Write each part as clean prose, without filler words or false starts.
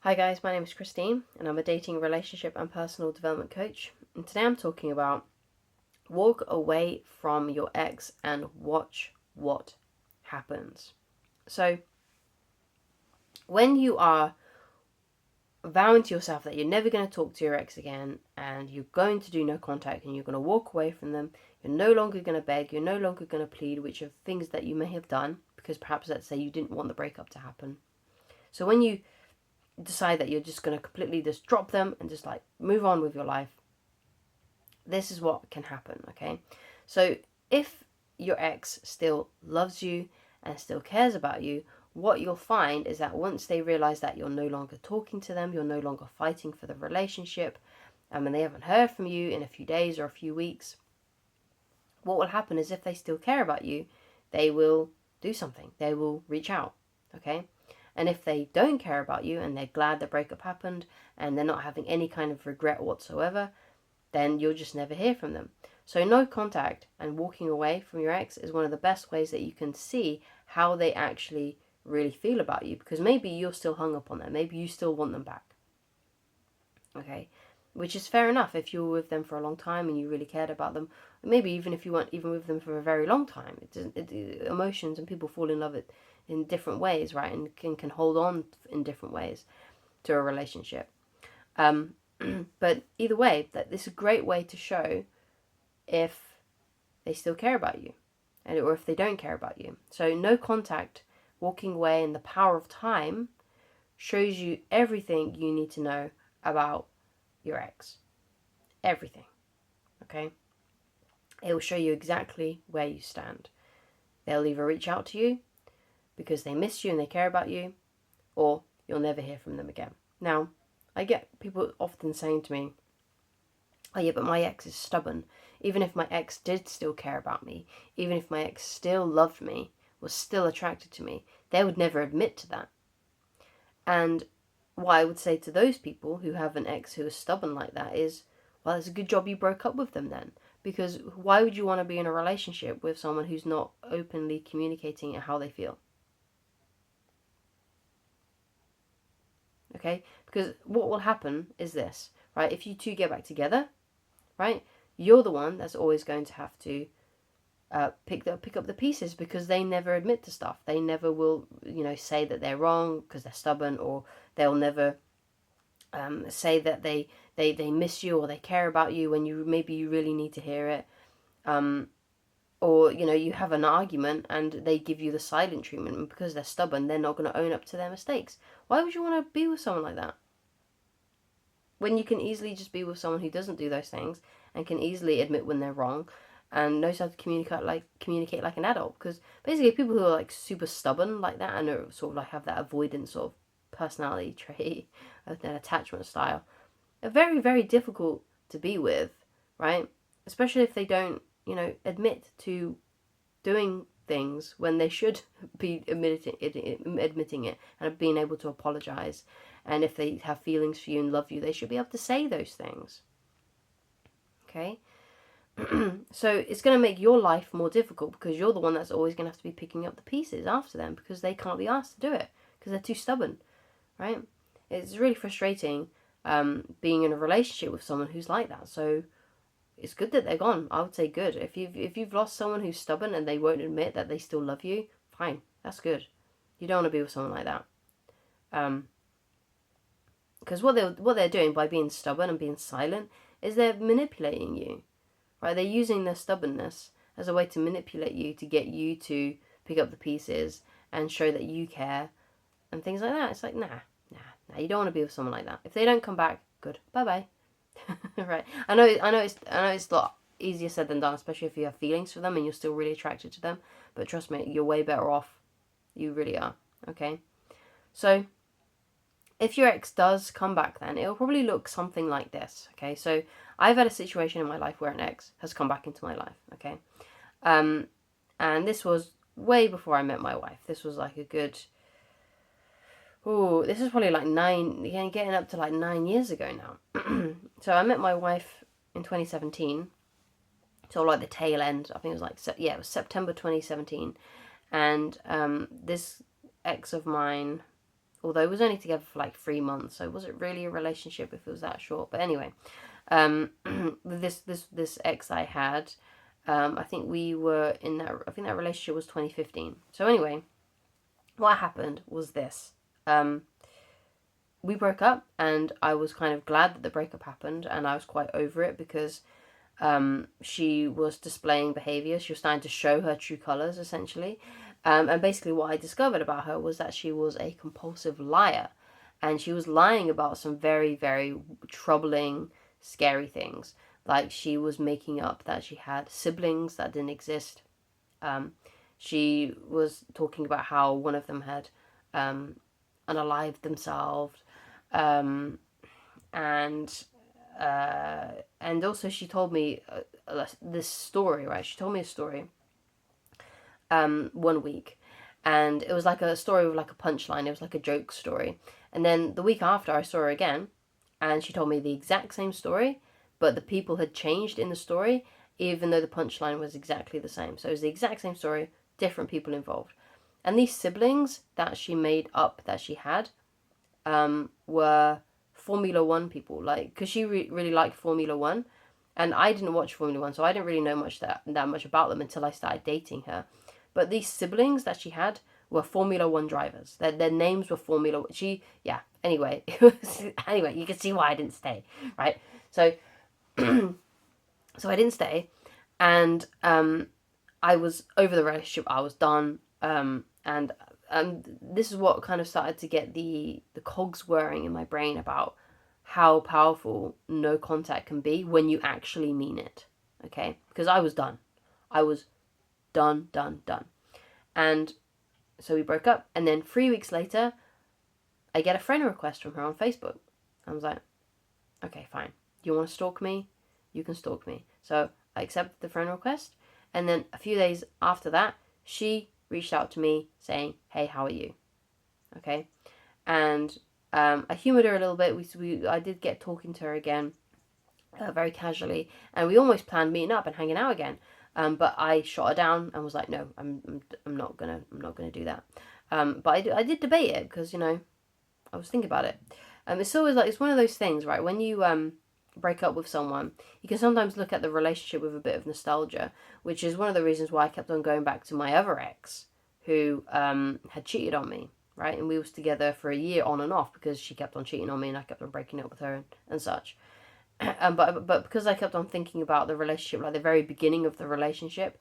Hi guys, my name is Christine and I'm a dating, relationship and personal development coach. And today I'm talking about walk away from your ex and watch what happens. So when you are vowing to yourself that you're never going to talk to your ex again and you're going to do no contact and you're going to walk away from them, you're no longer going to beg, you're no longer going to plead, which are things that you may have done because perhaps, let's say, you didn't want the breakup to happen. So when you decide that you're just going to completely just drop them and just like move on with your life, this is what can happen, okay? So if your ex still loves you and still cares about you, what you'll find is that once they realize that you're no longer talking to them, you're no longer fighting for the relationship, and they haven't heard from you in a few days or a few weeks, what will happen is if they still care about you, they will do something. They will reach out, okay? And if they don't care about you and they're glad the breakup happened and they're not having any kind of regret whatsoever, then you'll just never hear from them. So no contact and walking away from your ex is one of the best ways that you can see how they actually really feel about you, because maybe you're still hung up on them. Maybe you still want them back. Okay? Which is fair enough if you were with them for a long time and you really cared about them. Maybe even if you weren't even with them for a very long time. Emotions and people fall in love in different ways, right? And can hold on in different ways to a relationship. But either way, that this is a great way to show if they still care about you, or if they don't care about you. So no contact, walking away, and the power of time shows you everything you need to know about your ex. Everything. Okay? It will show you exactly where you stand. They'll either reach out to you because they miss you and they care about you, or you'll never hear from them again. Now, I get people often saying to me, oh yeah, but my ex is stubborn. Even if my ex did still care about me, even if my ex still loved me, was still attracted to me, they would never admit to that. And what I would say to those people who have an ex who is stubborn like that is, well, it's a good job you broke up with them then. Because why would you want to be in a relationship with someone who's not openly communicating how they feel? Okay? Because what will happen is this, right? If you two get back together, right, you're the one that's always going to have to pick up the pieces, because they never admit to stuff. They never will, say that they're wrong because they're stubborn, or they'll never say that they miss you or they care about you when maybe you really need to hear it. Or you have an argument and they give you the silent treatment, and because they're stubborn, they're not going to own up to their mistakes. Why would you want to be with someone like that when you can easily just be with someone who doesn't do those things and can easily admit when they're wrong and knows how to communicate like an adult? Because basically people who are like super stubborn like that and are sort of like have that avoidance sort of personality trait and attachment style are very, very difficult to be with, right? Especially if they don't admit to doing things when they should be admitting it and being able to apologize. And if they have feelings for you and love you, they should be able to say those things. Okay? So it's going to make your life more difficult, because you're the one that's always going to have to be picking up the pieces after them, because they can't be asked to do it because they're too stubborn, right? It's really frustrating being in a relationship with someone who's like that. So it's good that they're gone. I would say good. If you've lost someone who's stubborn and they won't admit that they still love you, fine, that's good. You don't want to be with someone like that. Because what they're doing by being stubborn and being silent is they're manipulating you, right? They're using their stubbornness as a way to manipulate you, to get you to pick up the pieces and show that you care and things like that. It's like, nah, you don't want to be with someone like that. If they don't come back, good, bye bye. Right. I know it's a lot easier said than done, especially if you have feelings for them and you're still really attracted to them. But trust me, you're way better off. You really are. Okay. So if your ex does come back, then it'll probably look something like this. Okay. So I've had a situation in my life where an ex has come back into my life. Okay. And this was way before I met my wife. This was like a good. Oh, this is probably like getting up to like 9 years ago now. So I met my wife in 2017. So like the tail end, I think it was like, it was September 2017. And this ex of mine, Although it was only together for like 3 months, so was it really a relationship if it was that short? But anyway, with this ex I had, I think we were in that. I think that relationship was 2015. So anyway, what happened was this. We broke up, and I was kind of glad that the breakup happened, and I was quite over it because she was displaying behavior. She was starting to show her true colors, essentially. And basically, what I discovered about her was that she was a compulsive liar, and she was lying about some very, very troubling, scary things. Like, she was making up that she had siblings that didn't exist. She was talking about how one of them had unalived themselves, um, and and also she told me this story. Right, she told me a story one week, and it was like a story with like a punchline. It was like a joke story. And then the week after, I saw her again, and she told me the exact same story, but the people had changed in the story, even though the punchline was exactly the same. So it was the exact same story, different people involved. And these siblings that she made up that she had were Formula One people, like, because she really liked Formula One, and I didn't watch Formula One, so I didn't really know that much about them until I started dating her. But these siblings that she had were Formula One drivers. Their names were Formula. Yeah. Anyway, anyway, you can see why I didn't stay, right? So, so I didn't stay, and I was over the relationship. I was done, and this is what kind of started to get the cogs whirring in my brain about how powerful no contact can be when you actually mean it. Okay, because I was done. I was done. And so we broke up, and then 3 weeks later, I get a friend request from her on Facebook. I was like, okay, fine. You want to stalk me? You can stalk me. So I accepted the friend request, and then a few days after that, she reached out to me saying, hey, how are you? Okay. And I humoured her a little bit. I did get talking to her again, very casually, and we almost planned meeting up and hanging out again. But I shot her down and was like, no, I'm not gonna do that. But I did debate it because I was thinking about it. It's always like, it's one of those things, right? When you break up with someone, you can sometimes look at the relationship with a bit of nostalgia, which is one of the reasons why I kept on going back to my other ex, who had cheated on me, right? And we was together for a year on and off because she kept on cheating on me and I kept on breaking up with her and such. But because I kept on thinking about the relationship, like the very beginning of the relationship,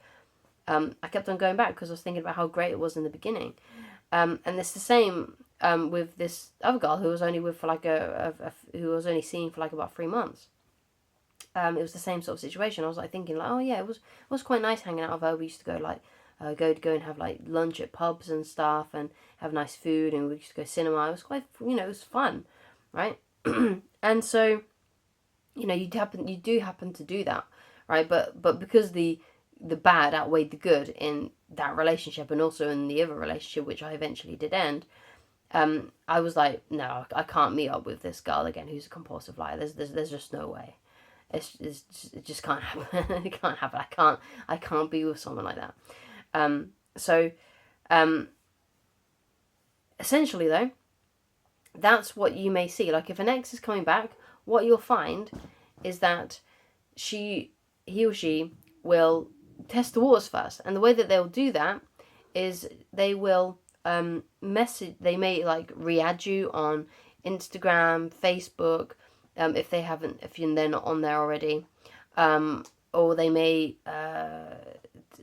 I kept on going back because I was thinking about how great it was in the beginning. And it's the same with this other girl who was only with for like who was only seeing for like about 3 months. It was the same sort of situation. I was like thinking like, oh yeah, it was quite nice hanging out with her. We used to go like go and have like lunch at pubs and stuff and have nice food, and we used to go cinema. It was quite, it was fun, right? And so, you do happen to do that, right? But because the bad outweighed the good in that relationship and also in the other relationship, which I eventually did end, I was like, no, I can't meet up with this girl again who's a compulsive liar. There's just no way. It just can't happen. It can't happen. I can't be with someone like that. So essentially though, that's what you may see. Like, if an ex is coming back, what you'll find is that he or she will test the waters first. And the way that they'll do that is they will they may like re-add you on Instagram, Facebook, if they're not on there already, or they may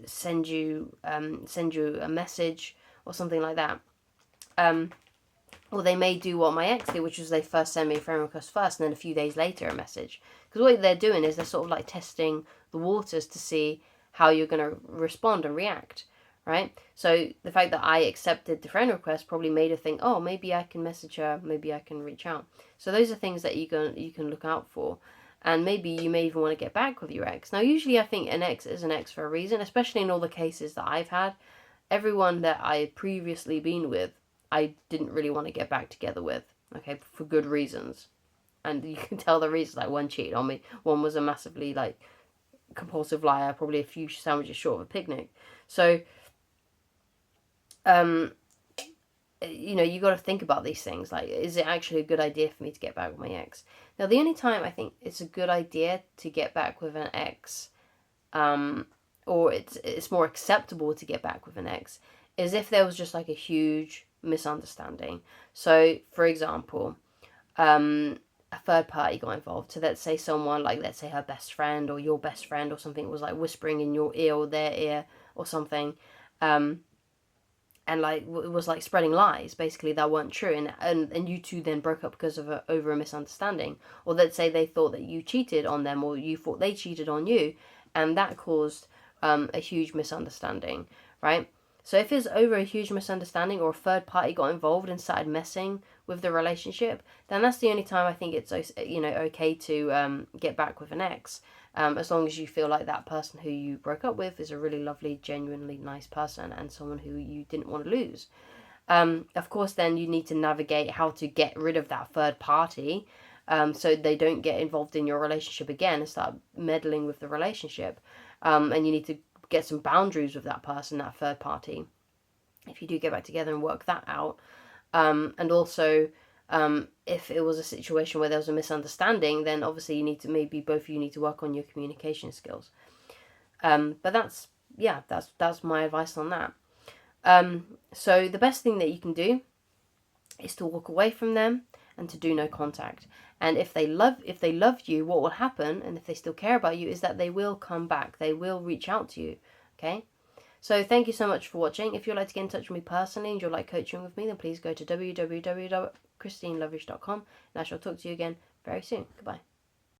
send you a message or something like that. Or they may do what my ex did, which was they first send me a friend request first, and then a few days later a message. Because what they're doing is they're sort of like testing the waters to see how you're going to respond and react, right? So the fact that I accepted the friend request probably made her think, oh, maybe I can message her, maybe I can reach out. So those are things that you can look out for. And maybe you may even want to get back with your ex. Now, usually I think an ex is an ex for a reason, especially in all the cases that I've had. Everyone that I had previously been with, I didn't really want to get back together with, okay, for good reasons. And you can tell the reasons, like one cheated on me, one was a massively, like, compulsive liar, probably a few sandwiches short of a picnic. So, you know, you got to think about these things. Like, is it actually a good idea for me to get back with my ex? Now, the only time I think it's a good idea to get back with an ex, or it's more acceptable to get back with an ex, is if there was just like a huge misunderstanding. So, for example, a third party got involved. So let's say someone, like let's say her best friend or your best friend or something, was like whispering in your ear or their ear or something, and like it was like spreading lies basically that weren't true, and you two then broke up because of over a misunderstanding. Or let's say they thought that you cheated on them, or you thought they cheated on you, and that caused a huge misunderstanding, right? So if it's over a huge misunderstanding, or a third party got involved and started messing with the relationship, then that's the only time I think it's, you know, okay to get back with an ex, as long as you feel like that person who you broke up with is a really lovely, genuinely nice person and someone who you didn't want to lose. Of course, then you need to navigate how to get rid of that third party, so they don't get involved in your relationship again and start meddling with the relationship. And you need to get some boundaries with that person, that third party, if you do get back together, and work that out. And also, if it was a situation where there was a misunderstanding, then obviously you need to, maybe both of you need to work on your communication skills. But that's my advice on that. So the best thing that you can do is to walk away from them and to do no contact. And if they love you, what will happen, and if they still care about you, is that they will come back. They will reach out to you. Okay? So thank you so much for watching. If you'd like to get in touch with me personally and you'd like coaching with me, then please go to www.christinelovage.com, and I shall talk to you again very soon. Goodbye.